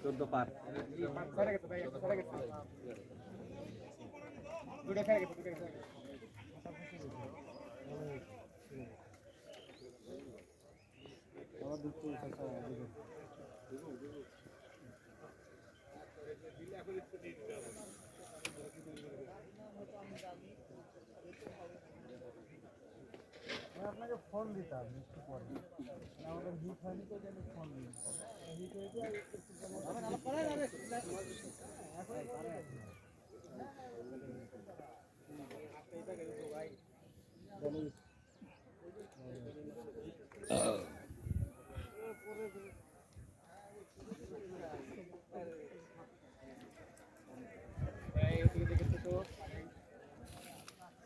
চোদ্দ পার আপনাকে ফোন দিতাম একটু পরে আমাদের হিট হয়নি তো জন্য ফোন দিই হিট হয়েছে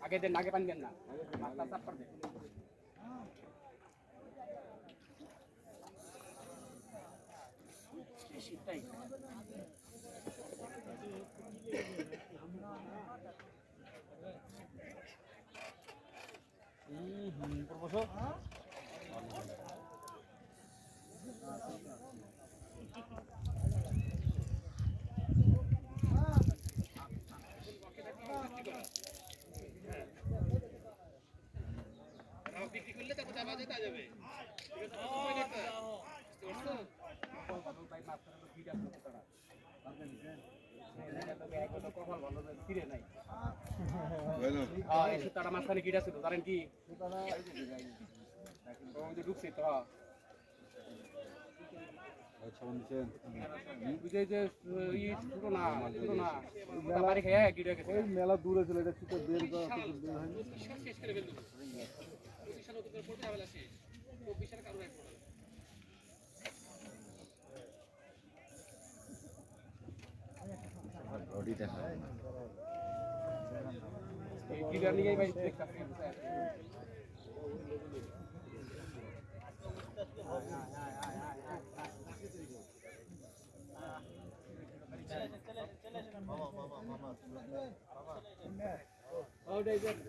आगे देना आगे पानी देना मास्टर साफ कर दे शिटाई por boso বিক্রি করলে তারপর দাবা যেতে যাবে তারা মাঝখানে কিটা ছিল জানেন কি ঢুকছে তো মেলা দূরে ছিল এটা শীতের বের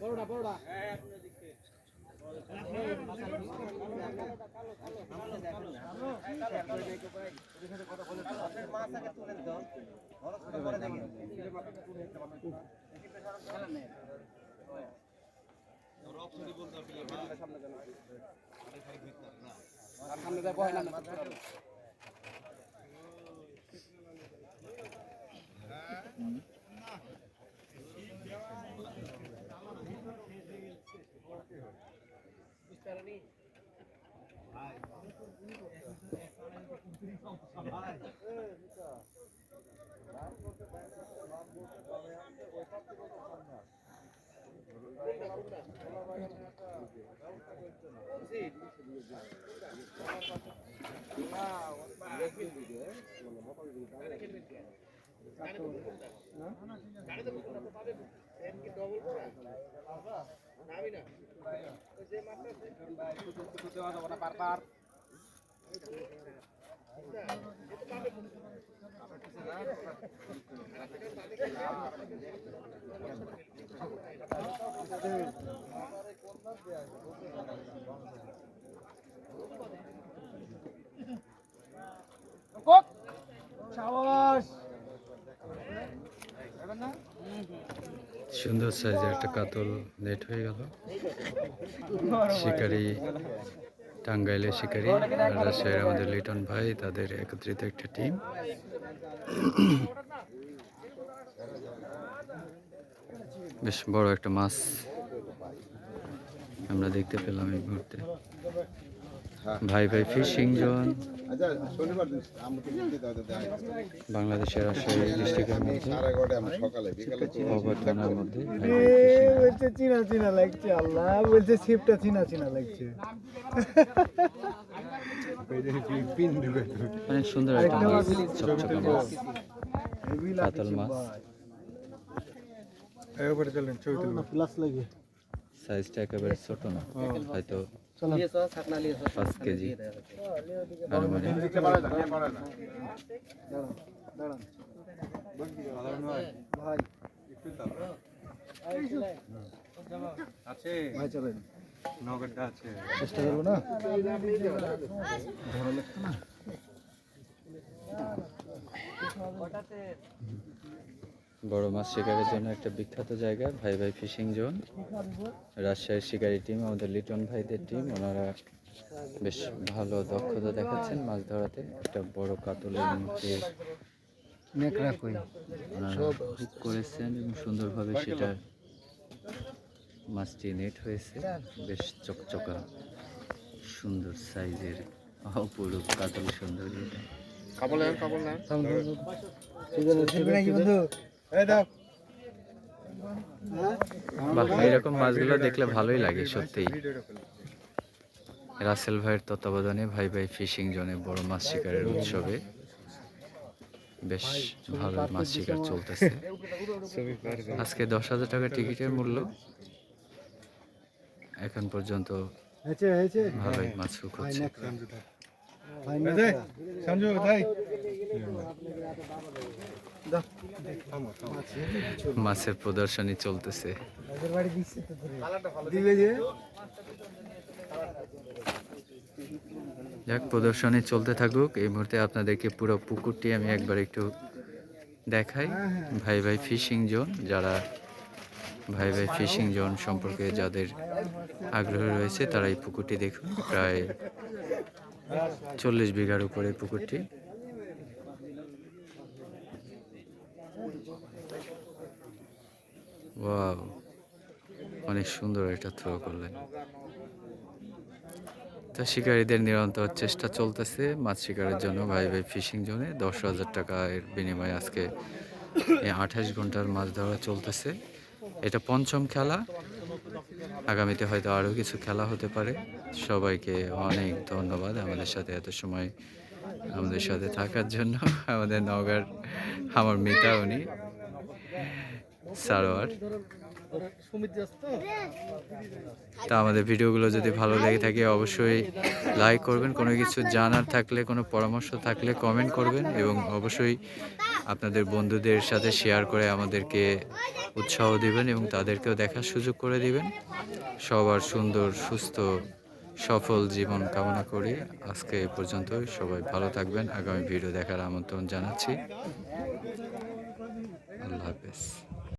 বড়টা বড়টা সামনে যায় বয় না বারবার সুন্দর সাইজের একটা কাতল নেট হয়ে গেল। শিকারি টাঙ্গাইলের শিকারি রাজশাহীর আমাদের লিটন ভাই, তাদের একত্রিত একটা টিম। বেশ বড় একটা মাছ আমরা দেখতে পেলাম এই মুহূর্তে। ভাই ভাই ফিশিং জোন বাংলাদেশের রাজশাহী ডিস্ট্রিক্টের মধ্যে অবর থানার মধ্যে বলছে চিনা চিনা লাগছে, আল্লাহ বলছে ছিপটা চিনা চিনা লাগছে। অনেক সুন্দর একটা মাছ, চকচকা মাছ, কাতল মাছ। সাইজটা একেবারে ছোট না, হয়তো 5 কেজি ভাই আছে ভাই চলেন নগরটা আছে চেষ্টা করবো না ধরা লাগতো না বড় মাছ শিকারের জন্য একটা বিখ্যাত জায়গা ভাই ভাই ফিশিং জোন। রাজশাহীর শিকারি টিম, আমাদের লিটন ভাইদের টিম, ওনারা বেশ ভালো দক্ষতা দেখাচ্ছেন মাছ ধরাতে। একটা বড় কাতলের মুখে নেকড়া কই ওনারা হুক করেছেন এবং সুন্দরভাবে সেটা মাছটি নেট হয়েছে। বেশ চকচকা সুন্দর সাইজের অপরূপ কাতল সুন্দর এটা। বাহ, এরকম মাছগুলো দেখলে ভালোই লাগে সত্যিই। রাসেল ভাইয়ের তত্ত্বাবধানে ভাই ভাই ফিশিং জোনে বড় মাছ শিকারের উৎসবে বেশ ভালো মাছ শিকার চলতেছে। আজকে 10,000 টাকা টিকিটের মূল্য। এখন পর্যন্ত ভালোই মাছ হুক হচ্ছে। সঞ্জু ভাই মাছের প্রদর্শনী চলতেছে। যাক, প্রদর্শনী চলতে থাকুক। এই মুহূর্তে আপনাদেরকে পুরো পুকুরটি আমি একবার একটু দেখাই। ভাই ভাই ফিশিং জোন, যারা ভাই ভাই ফিশিং জোন সম্পর্কে যাদের আগ্রহ রয়েছে তারা এই পুকুরটি দেখুন। প্রায় 40 বিঘার উপরে পুকুরটি। ওয়াও, অনেক সুন্দর এটা থ্রো করলেন। তো শিকারীদের নিরন্তর চেষ্টা চলতেছে মাছ শিকারের জন্য ভাই ভাই ফিশিং জোনে। 10,000 টাকার বিনিময়ে আজকে এই 28 ঘন্টার মাছ ধরা চলতেছে। এটা পঞ্চম খেলা, আগামীতে হয়তো আরও কিছু খেলা হতে পারে। সবাইকে অনেক ধন্যবাদ আমাদের সাথে এত সময় আমাদের সাথে থাকার জন্য। আমাদের নওগাঁর আমার মিতা, উনি সারোয়ার। তা আমাদের ভিডিওগুলো যদি ভালো লেগে থাকে অবশ্যই লাইক করবেন। কোনো কিছু জানার থাকলে, কোনো পরামর্শ থাকলে কমেন্ট করবেন এবং অবশ্যই আপনাদের বন্ধুদের সাথে শেয়ার করে আমাদেরকে উৎসাহ দিবেন এবং তাদেরকেও দেখার সুযোগ করে দিবেন। সবার সুন্দর, সুস্থ, সফল জীবন কামনা করি। আজকে এ পর্যন্তই। সবাই ভালো থাকবেন। আগামী ভিডিও দেখার আমন্ত্রণ জানাচ্ছি। আল্লাহ হাফেজ।